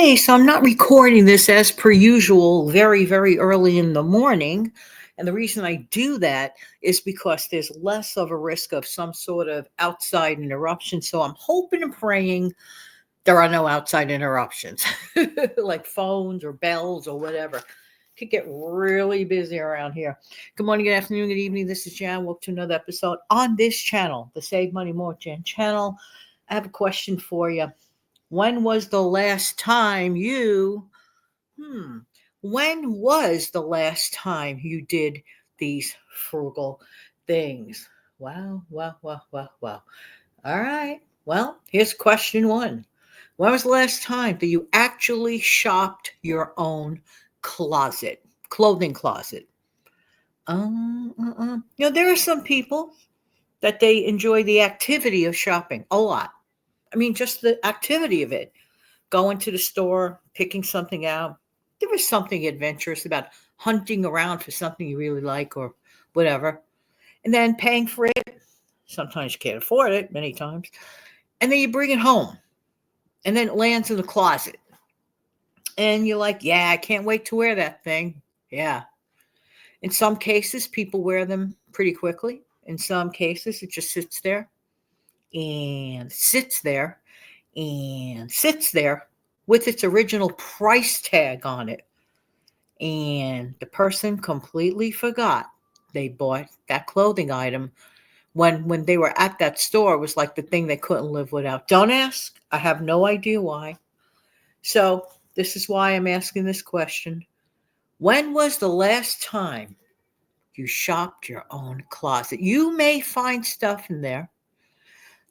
Okay, so I'm not recording this as per usual very, very early in the morning. And the reason I do that is because there's less of a risk of some sort of outside interruption. So I'm hoping and praying there are no outside interruptions, like phones or bells or whatever. Could get really busy around here. Good morning, good afternoon, good evening. This is Jan. Welcome to another episode on this channel, the Save Money More Jan channel. I have a question for you. When was the last time when was the last time you did these frugal things? Wow. All right. Well, here's question one. When was the last time that you actually shopped your own clothing closet? There are some people that they enjoy the activity of shopping a lot. I mean, just the activity of it. Going to the store, picking something out. There is something adventurous about hunting around for something you really like or whatever, and then paying for it. Sometimes you can't afford it, many times. And then you bring it home, and then it lands in the closet. And you're like, yeah, I can't wait to wear that thing. Yeah. In some cases, people wear them pretty quickly. In some cases, it just sits there and sits there and sits there with its original price tag on it. And the person completely forgot they bought that clothing item when they were at that store. It was like the thing they couldn't live without. Don't ask. I have no idea why. So this is why I'm asking this question. When was the last time you shopped your own closet? You may find stuff in there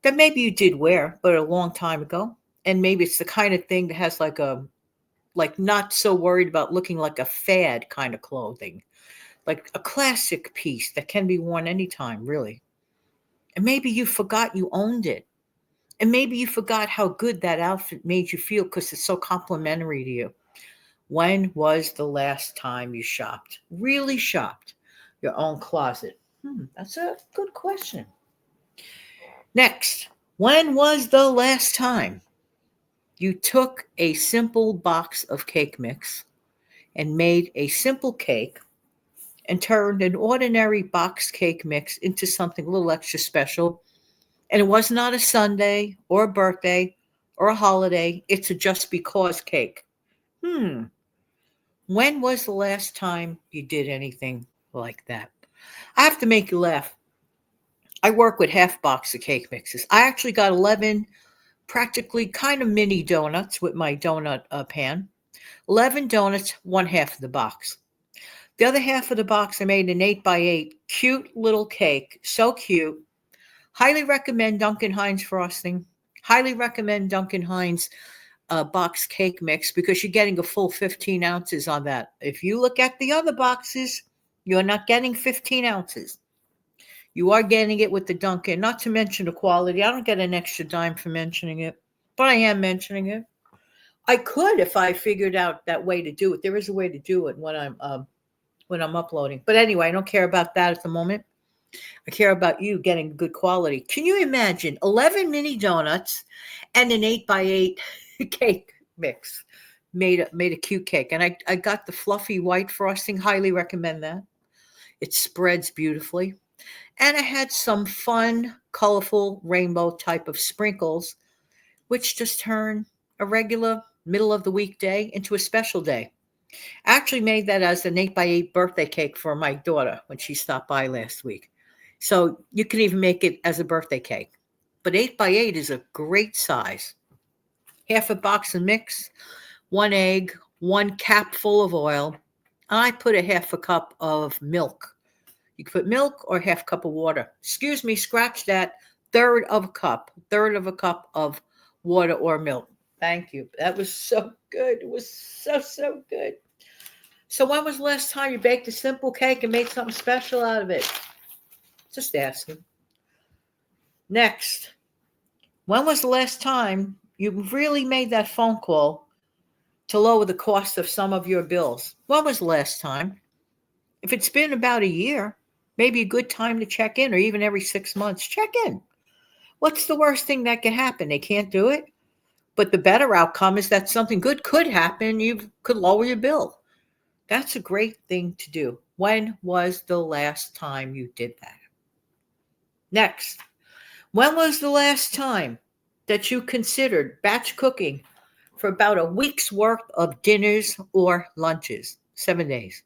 that maybe you did wear, but a long time ago. And maybe it's the kind of thing that has like not so worried about looking like a fad kind of clothing, like a classic piece that can be worn anytime, really. And maybe you forgot you owned it. And maybe you forgot how good that outfit made you feel because it's so complimentary to you. When was the last time you shopped, really shopped your own closet? That's a good question. Next, when was the last time you took a simple box of cake mix and made a simple cake and turned an ordinary box cake mix into something a little extra special? And it was not a Sunday or a birthday or a holiday. It's a just because cake. When was the last time you did anything like that? I have to make you laugh. I work with half box of cake mixes. I actually got 11 practically kind of mini donuts with my donut pan. 11 donuts, one half of the box. The other half of the box, I made an 8 by 8 cute little cake. So cute. Highly recommend Duncan Hines frosting. Highly recommend Duncan Hines box cake mix because you're getting a full 15 ounces on that. If you look at the other boxes, you're not getting 15 ounces. You are getting it with the Dunkin', not to mention the quality. I don't get an extra dime for mentioning it, but I am mentioning it. I could if I figured out that way to do it. There is a way to do it when I'm uploading. But anyway, I don't care about that at the moment. I care about you getting good quality. Can you imagine 11 mini donuts and an 8 by 8 cake mix? Made a cute cake. And I got the fluffy white frosting. Highly recommend that. It spreads beautifully. And I had some fun, colorful rainbow type of sprinkles, which just turn a regular middle of the weekday into a special day. I actually made that as an 8 by 8 birthday cake for my daughter when she stopped by last week. So you can even make it as a birthday cake. But 8 by 8 is a great size. Half a box of mix, one egg, one cap full of oil. I put a half a cup of milk. You can put milk or half cup of water. Excuse me, scratch that. Third of a cup of water or milk. Thank you. That was so good. It was so good. So when was the last time you baked a simple cake and made something special out of it? Just asking. Next, when was the last time you really made that phone call to lower the cost of some of your bills? When was the last time? If it's been about a year, maybe a good time to check in, or even every 6 months, check in. What's the worst thing that can happen? They can't do it. But the better outcome is that something good could happen. You could lower your bill. That's a great thing to do. When was the last time you did that? Next, when was the last time that you considered batch cooking for about a week's worth of dinners or lunches? 7 days.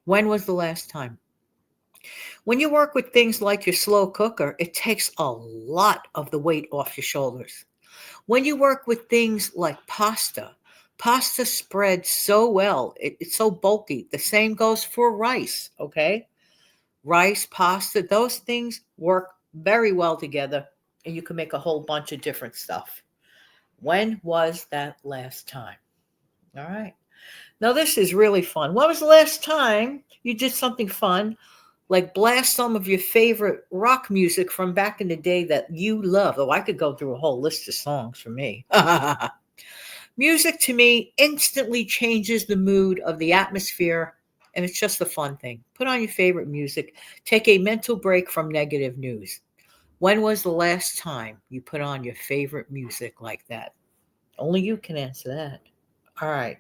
When was the last time? When you work with things like your slow cooker, it takes a lot of the weight off your shoulders. When you work with things like pasta, pasta spreads so well, it's so bulky. The same goes for rice, okay? Rice, pasta, those things work very well together, and you can make a whole bunch of different stuff. When was that last time? All right. Now, this is really fun. When was the last time you did something fun, like blast some of your favorite rock music from back in the day that you love? Oh, I could go through a whole list of songs for me. Music to me instantly changes the mood of the atmosphere, and it's just a fun thing. Put on your favorite music, take a mental break from negative news. When was the last time you put on your favorite music like that? Only you can answer that. All right.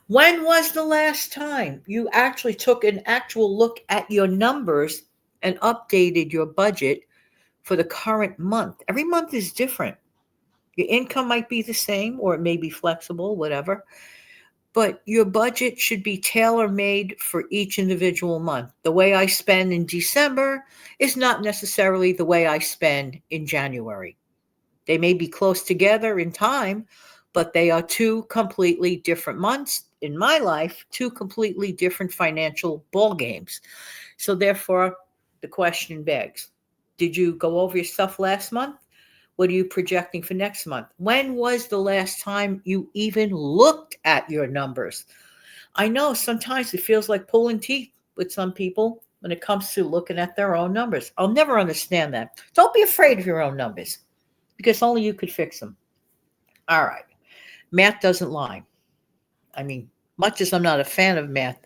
When was the last time you actually took an actual look at your numbers and updated your budget for the current month? Every month is different. Your income might be the same or it may be flexible, whatever, but your budget should be tailor made for each individual month. The way I spend in December is not necessarily the way I spend in January. They may be close together in time, but they are two completely different months in my life, two completely different financial ball games. So therefore, the question begs, did you go over your stuff last month? What are you projecting for next month? When was the last time you even looked at your numbers? I know sometimes it feels like pulling teeth with some people when it comes to looking at their own numbers. I'll never understand that. Don't be afraid of your own numbers because only you could fix them. All right. Math doesn't lie. I mean, much as I'm not a fan of math,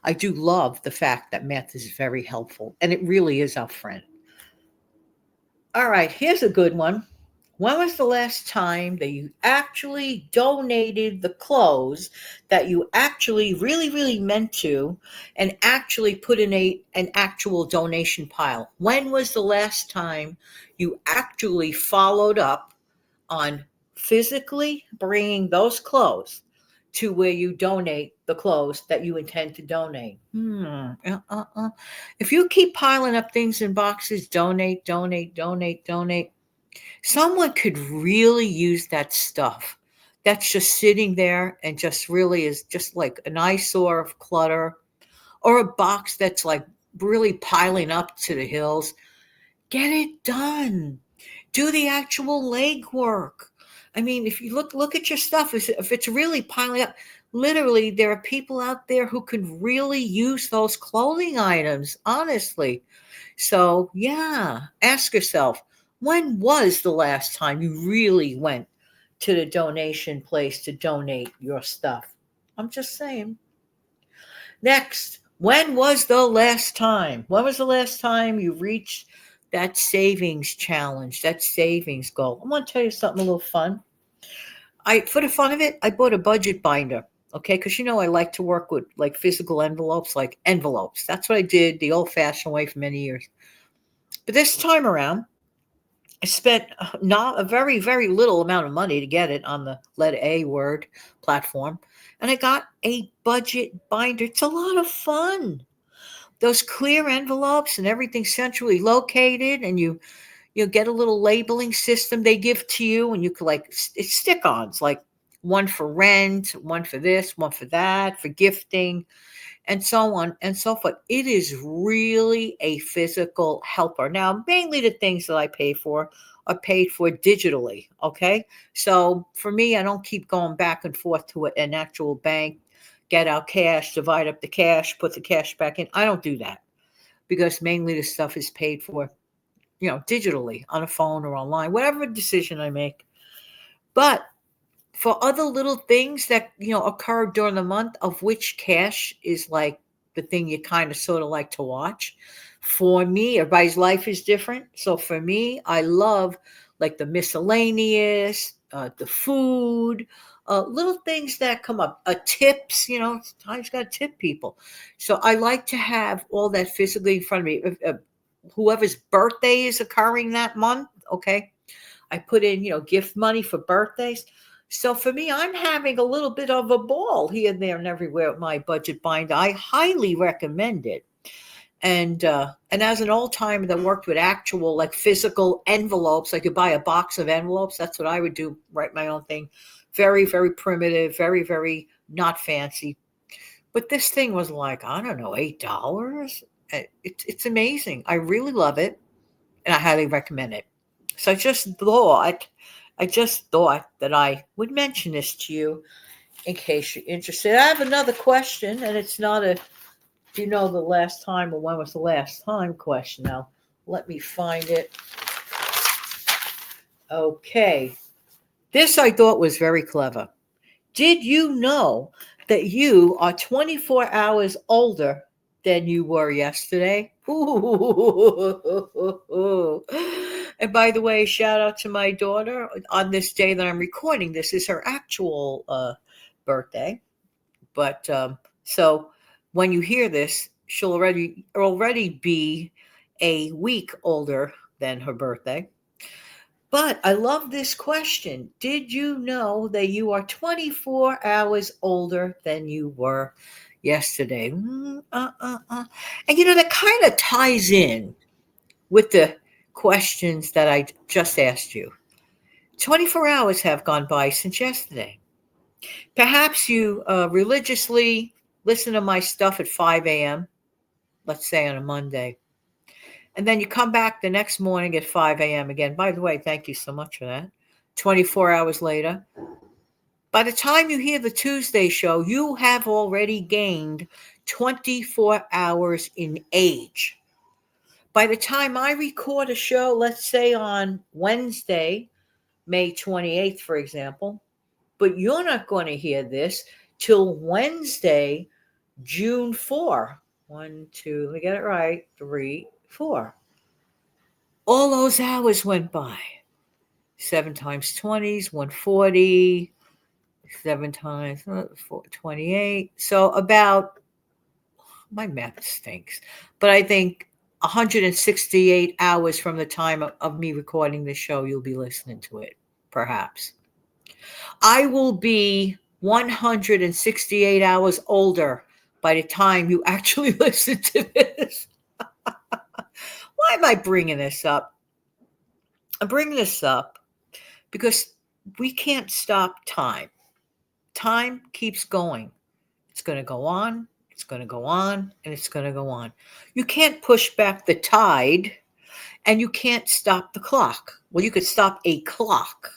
I do love the fact that math is very helpful and it really is our friend. All right, here's a good one. When was the last time that you actually donated the clothes that you actually really, really meant to and actually put in an actual donation pile? When was the last time you actually followed up on physically bringing those clothes to where you donate the clothes that you intend to donate? If you keep piling up things in boxes, donate, someone could really use that stuff that's just sitting there and just really is just like an eyesore of clutter or a box that's like really piling up to the hills. Get it done. Do the actual legwork. I mean, if you look at your stuff, if it's really piling up, literally there are people out there who could really use those clothing items, honestly. So yeah, ask yourself, when was the last time you really went to the donation place to donate your stuff? I'm just saying. Next, when was the last time? When was the last time you reached that savings challenge, that savings goal? I'm going to tell you something a little fun. For the fun of it, I bought a budget binder. Okay, because I like to work with like physical envelopes, like envelopes. That's what I did the old-fashioned way for many years. But this time around, I spent not a very, very little amount of money to get it on the Let A Word platform. And I got a budget binder. It's a lot of fun. Those clear envelopes and everything centrally located, and you get a little labeling system they give to you, and you can it's stick-ons, like one for rent, one for this, one for that, for gifting, and so on and so forth. It is really a physical helper. Now, mainly the things that I pay for are paid for digitally. Okay. So for me, I don't keep going back and forth to an actual bank, get out cash, divide up the cash, put the cash back in. I don't do that because mainly the stuff is paid for, digitally on a phone or online, whatever decision I make. But for other little things that occur during the month, of which cash is like the thing you kind of sort of like to watch. For me, everybody's life is different. So for me, I love like the miscellaneous, the food, little things that come up, tips, sometimes got to tip people. So I like to have all that physically in front of me. Whoever's birthday is occurring that month, okay, I put in, gift money for birthdays. So for me, I'm having a little bit of a ball here, there, and everywhere with my budget binder. I highly recommend it. And as an old timer that worked with actual like physical envelopes, I could buy a box of envelopes. That's what I would do. Write my own thing. Very, very primitive. Very, very not fancy. But this thing was like, I don't know, $8. It's amazing. I really love it, and I highly recommend it. So I just thought that I would mention this to you in case you're interested. I have another question, and it's not a do you know the last time or when was the last time question. Now, let me find it. Okay. This I thought was very clever. Did you know that you are 24 hours older than you were yesterday? Ooh. And by the way, shout out to my daughter. On this day that I'm recording, this is her actual birthday. But so when you hear this, she'll already be a week older than her birthday. But I love this question. Did you know that you are 24 hours older than you were yesterday? And that kind of ties in with the questions that I just asked you. 24 hours have gone by since yesterday. Perhaps you religiously listen to my stuff at 5 a.m., let's say on a Monday. And then you come back the next morning at 5 a.m. again. By the way, thank you so much for that. 24 hours later. By the time you hear the Tuesday show, you have already gained 24 hours in age. By the time I record a show, let's say on Wednesday, May 28th, for example, but you're not going to hear this till Wednesday, June 4. 1, 2, let me get it right. 3, 4. All those hours went by. 7 times 20 is 140. 7 times 28. So about, my math stinks, but I think 168 hours from the time of me recording this show, you'll be listening to it, perhaps. I will be 168 hours older by the time you actually listen to this. Why am I bringing this up? I'm bringing this up because we can't stop time. Time keeps going. It's going to go on, it's going to go on, and it's going to go on. You can't push back the tide, and you can't stop the clock. Well, you could stop a clock.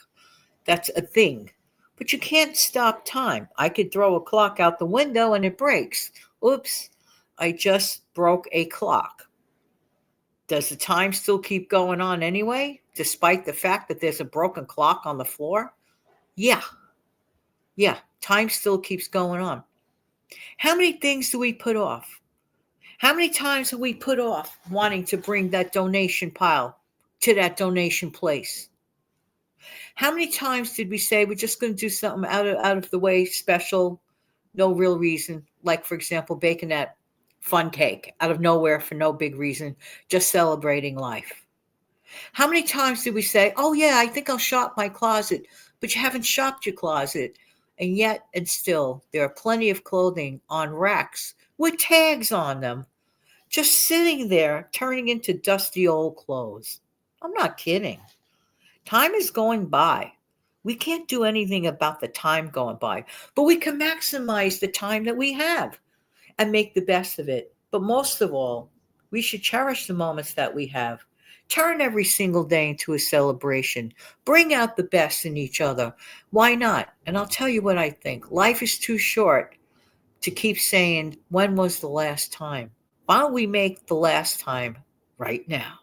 That's a thing. But you can't stop time. I could throw a clock out the window and it breaks. Oops, I just broke a clock. Does the time still keep going on anyway, despite the fact that there's a broken clock on the floor? Yeah, time still keeps going on. How many things do we put off? How many times have we put off wanting to bring that donation pile to that donation place? How many times did we say we're just going to do something out of the way special, no real reason, like, for example, baking that fun cake out of nowhere for no big reason, just celebrating life? How many times did we say, oh, yeah, I think I'll shop my closet, but you haven't shopped your closet? And yet, and still, there are plenty of clothing on racks with tags on them, just sitting there, turning into dusty old clothes. I'm not kidding. Time is going by. We can't do anything about the time going by, but we can maximize the time that we have and make the best of it. But most of all, we should cherish the moments that we have. Turn every single day into a celebration. Bring out the best in each other. Why not? And I'll tell you what I think. Life is too short to keep saying, when was the last time? Why don't we make the last time right now?